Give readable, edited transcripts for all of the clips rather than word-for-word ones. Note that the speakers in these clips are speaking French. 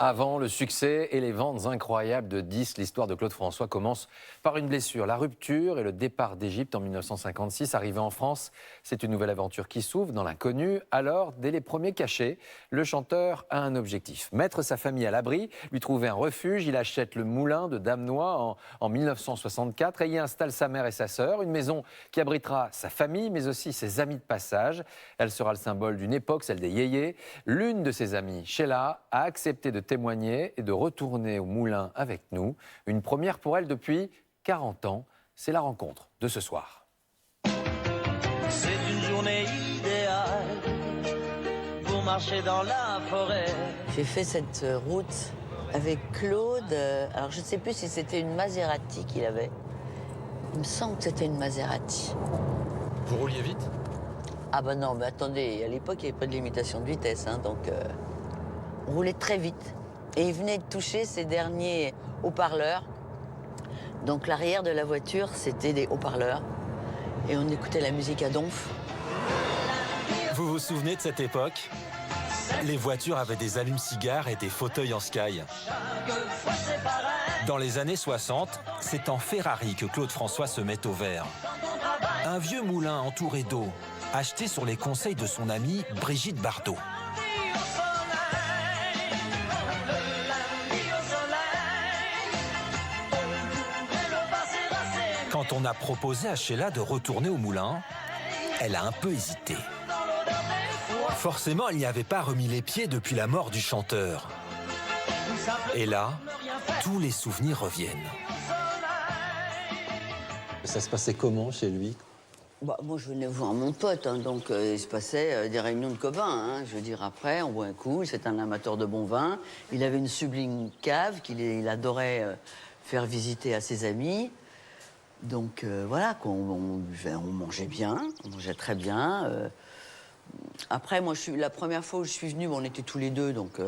Avant le succès et les ventes incroyables de disques, l'histoire de Claude François commence par une blessure. La rupture et le départ d'Égypte en 1956. Arrivé en France, c'est une nouvelle aventure qui s'ouvre dans l'inconnu. Alors, dès les premiers cachets, le chanteur a un objectif. Mettre sa famille à l'abri, lui trouver un refuge. Il achète le moulin de Damenois en 1964 et y installe sa mère et sa sœur. Une maison qui abritera sa famille, mais aussi ses amis de passage. Elle sera le symbole d'une époque, celle des yéyés. L'une de ses amies, Sheila, a accepté de témoigner et de retourner au moulin avec nous. Une première pour elle depuis 40 ans. C'est la rencontre de ce soir. C'est une journée idéale pour marcher dans la forêt. J'ai fait cette route avec Claude. Alors je ne sais plus si c'était une Maserati qu'il avait. Il me semble que c'était une Maserati. Vous rouliez vite ? Ah ben non, mais attendez, à l'époque il n'y avait pas de limitation de vitesse, hein, donc on roulait très vite. Et il venait de toucher ses derniers haut-parleurs. Donc l'arrière de la voiture, c'était des haut-parleurs. Et on écoutait la musique à donf. Vous vous souvenez de cette époque ? Les voitures avaient des allumes-cigares et des fauteuils en sky. Dans les années 60, c'est en Ferrari que Claude François se met au vert. Un vieux moulin entouré d'eau, acheté sur les conseils de son amie Brigitte Bardot. Quand on a proposé à Sheila de retourner au moulin, elle a un peu hésité. Forcément, elle n'y avait pas remis les pieds depuis la mort du chanteur. Et là, tous les souvenirs reviennent. Ça se passait comment chez lui ? Bah, moi, je venais voir mon pote, hein, donc il se passait des réunions de copains. Hein, je veux dire, après, on boit un coup. C'est un amateur de bon vin. Il avait une sublime cave qu'il adorait faire visiter à ses amis. Donc voilà, on mangeait bien, on mangeait très bien. Après, moi, la première fois où je suis venue, on était tous les deux, donc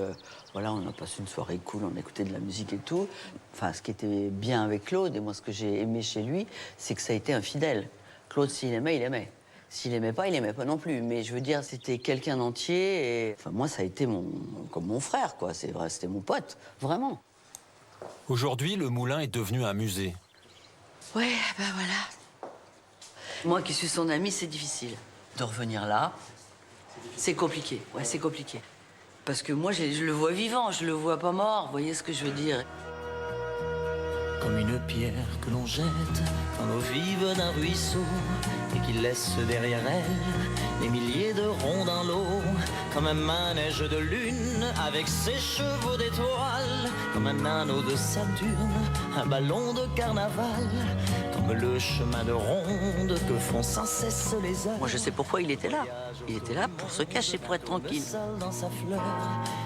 voilà, on a passé une soirée cool, on écoutait de la musique et tout. Enfin, ce qui était bien avec Claude, et moi, ce que j'ai aimé chez lui, c'est que ça a été un fidèle. Claude, s'il aimait, il aimait. S'il aimait pas, il aimait pas non plus. Mais je veux dire, c'était quelqu'un d'entier, et enfin, moi, ça a été comme mon frère, quoi. C'est vrai, c'était mon pote, vraiment. Aujourd'hui, le moulin est devenu un musée. Ouais, ben voilà. Moi qui suis son amie, c'est difficile de revenir là. C'est compliqué, ouais, c'est compliqué. Parce que moi, je le vois vivant, je le vois pas mort, vous voyez ce que je veux dire. Comme une pierre que l'on jette dans l'eau vive d'un ruisseau et qui laisse derrière elle des milliers de ronds dans l'eau. Comme un manège de lune avec ses chevaux d'étoiles. Comme un anneau de Saturne, un ballon de carnaval. Comme le chemin de ronde que font sans cesse les heures. Moi, je sais pourquoi il était là. Il était là pour se cacher, pour être tranquille. Dans sa fleur,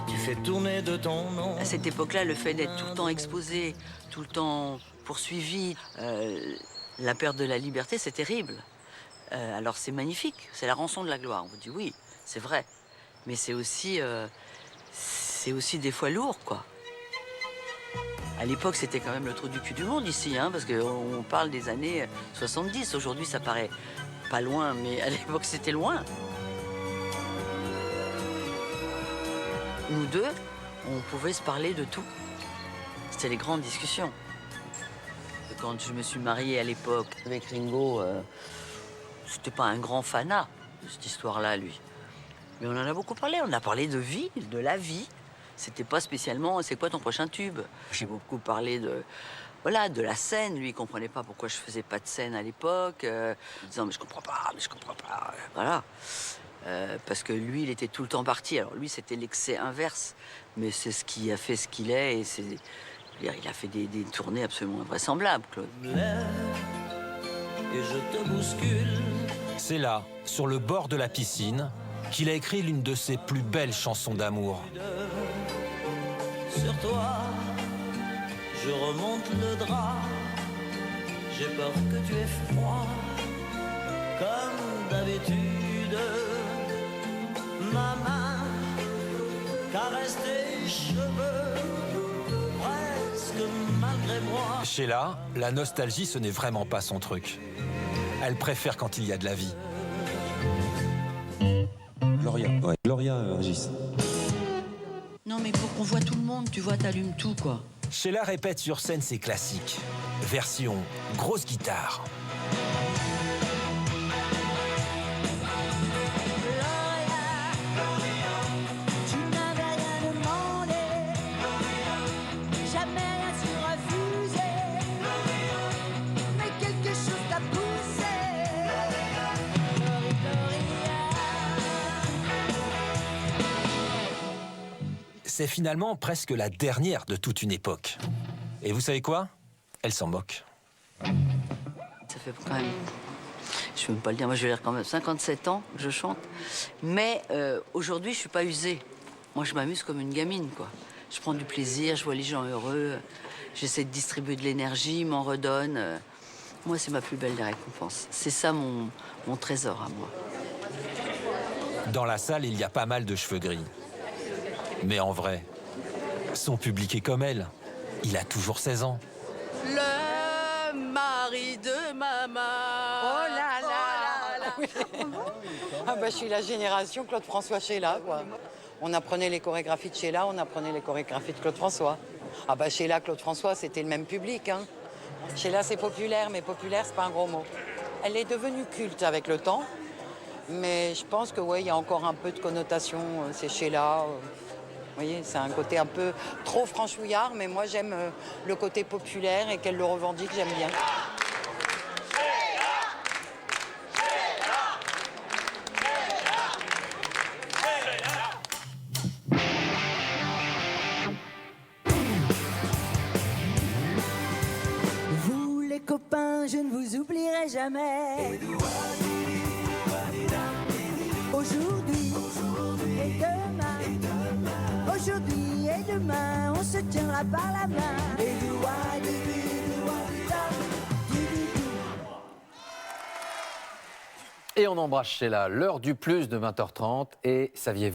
tu fais tourner de ton nom. À cette époque-là, le fait d'être tout le temps exposé, tout le temps poursuivi, la perte de la liberté, c'est terrible. Alors c'est magnifique, c'est la rançon de la gloire. On vous dit oui, c'est vrai. Mais c'est aussi des fois lourd, quoi. À l'époque, c'était quand même le trou du cul du monde ici, hein, parce qu'on parle des années 70. Aujourd'hui, ça paraît pas loin, mais à l'époque, c'était loin. Nous deux, on pouvait se parler de tout. C'était les grandes discussions. Quand je me suis mariée à l'époque avec Ringo, c'était pas un grand fanat de cette histoire-là, lui. Mais on en a beaucoup parlé. On a parlé de vie, de la vie. C'était pas spécialement, c'est quoi ton prochain tube? J'ai beaucoup parlé de la scène. Lui, il comprenait pas pourquoi je faisais pas de scène à l'époque. Disant, mais je comprends pas. Voilà. Parce que lui, il était tout le temps parti. Alors lui, c'était l'excès inverse. Mais c'est ce qui a fait ce qu'il est. Et il a fait des tournées absolument invraisemblables, Claude. Et je te bouscule. C'est là, sur le bord de la piscine, qu'il a écrit l'une de ses plus belles chansons d'amour. Sur toi, je remonte le drap. J'ai peur que tu aies froid, comme d'habitude. Ma main caresse tes cheveux, presque malgré moi. Sheila, la nostalgie, ce n'est vraiment pas son truc. Elle préfère quand il y a de la vie. Gloria, ouais. Gloria Régis. Non, mais pour qu'on voit tout le monde, tu vois, t'allumes tout, quoi. Sheila répète sur scène ses classiques. Version grosse guitare. Tu n'avais rien demandé, jamais rien su refuser, mais quelque chose t'a poussé. C'est finalement presque la dernière de toute une époque. Et vous savez quoi? Elle s'en moque. Ça fait quand même, je ne peux même pas le dire, moi je vais dire quand même 57 ans que je chante. Mais aujourd'hui, je ne suis pas usée. Moi, je m'amuse comme une gamine, quoi. Je prends du plaisir, je vois les gens heureux. J'essaie de distribuer de l'énergie, m'en redonne. Moi, c'est ma plus belle des récompenses. C'est ça mon trésor à moi. Dans la salle, il y a pas mal de cheveux gris. Mais en vrai, son public est comme elle. Il a toujours 16 ans. Le mari de maman. Oh là là, Ah bah, je suis la génération Claude François Sheila, quoi. On apprenait les chorégraphies de Sheila, on apprenait les chorégraphies de Claude François. Ah bah Sheila, Claude François, c'était le même public, hein. Sheila, c'est populaire, mais populaire, c'est pas un gros mot. Elle est devenue culte avec le temps, mais je pense que ouais, il y a encore un peu de connotation, c'est Sheila. Vous voyez, c'est un côté un peu trop franchouillard, mais moi j'aime le côté populaire et qu'elle le revendique, j'aime bien. Vous les copains, je ne vous oublierai jamais. Aujourd'hui et demain. Aujourd'hui et demain, on se tiendra par la main. Et on embrasse Sheila, l'heure du plus de 20h30 et saviez-vous